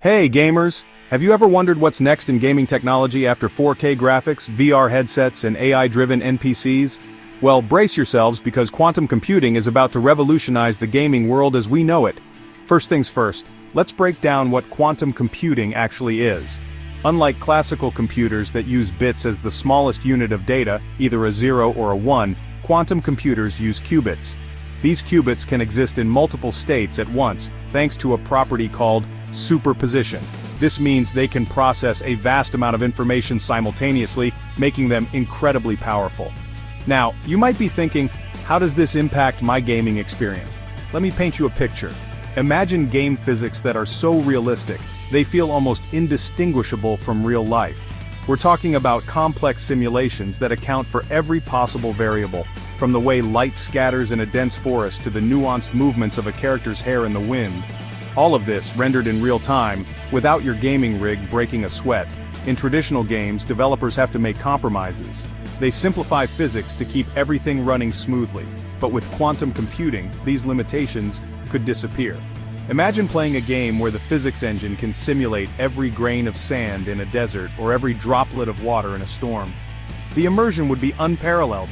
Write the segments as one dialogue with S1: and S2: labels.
S1: Hey gamers! Have you ever wondered what's next in gaming technology after 4K graphics, VR headsets, and AI-driven NPCs? Well, brace yourselves because quantum computing is about to revolutionize the gaming world as we know it. First things first, let's break down what quantum computing actually is. Unlike classical computers that use bits as the smallest unit of data, either a 0 or a 1, quantum computers use qubits. These qubits can exist in multiple states at once, thanks to a property called superposition. This means they can process a vast amount of information simultaneously, making them incredibly powerful. Now, you might be thinking, how does this impact my gaming experience? Let me paint you a picture. Imagine game physics that are so realistic, they feel almost indistinguishable from real life. We're talking about complex simulations that account for every possible variable, from the way light scatters in a dense forest to the nuanced movements of a character's hair in the wind. All of this rendered in real time, without your gaming rig breaking a sweat. In traditional games, developers have to make compromises. They simplify physics to keep everything running smoothly, but with quantum computing, these limitations could disappear. Imagine playing a game where the physics engine can simulate every grain of sand in a desert or every droplet of water in a storm. The immersion would be unparalleled,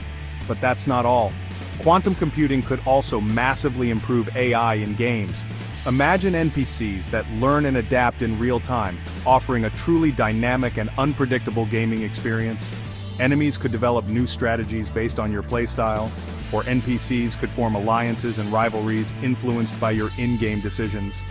S1: but that's not all. Quantum computing could also massively improve AI in games. Imagine NPCs that learn and adapt in real time, offering a truly dynamic and unpredictable gaming experience. Enemies could develop new strategies based on your playstyle, or NPCs could form alliances and rivalries influenced by your in-game decisions.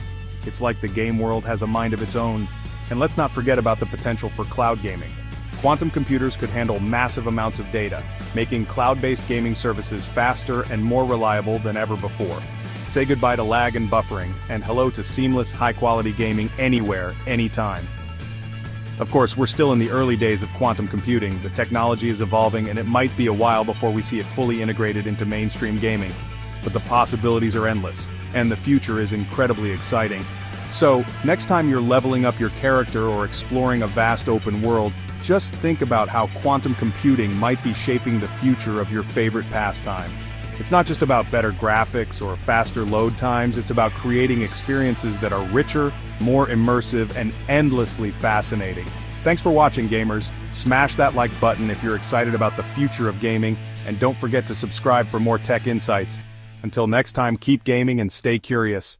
S1: It's like the game world has a mind of its own. And let's not forget about the potential for cloud gaming. Quantum computers could handle massive amounts of data, making cloud-based gaming services faster and more reliable than ever before. Say goodbye to lag and buffering, and hello to seamless, high-quality gaming anywhere, anytime. Of course, we're still in the early days of quantum computing. The technology is evolving, and it might be a while before we see it fully integrated into mainstream gaming. But the possibilities are endless, and the future is incredibly exciting. So, next time you're leveling up your character or exploring a vast open world, just think about how quantum computing might be shaping the future of your favorite pastime. It's not just about better graphics or faster load times, it's about creating experiences that are richer, more immersive, and endlessly fascinating. Thanks for watching, gamers. Smash that like button if you're excited about the future of gaming, and don't forget to subscribe for more tech insights. Until next time, keep gaming and stay curious.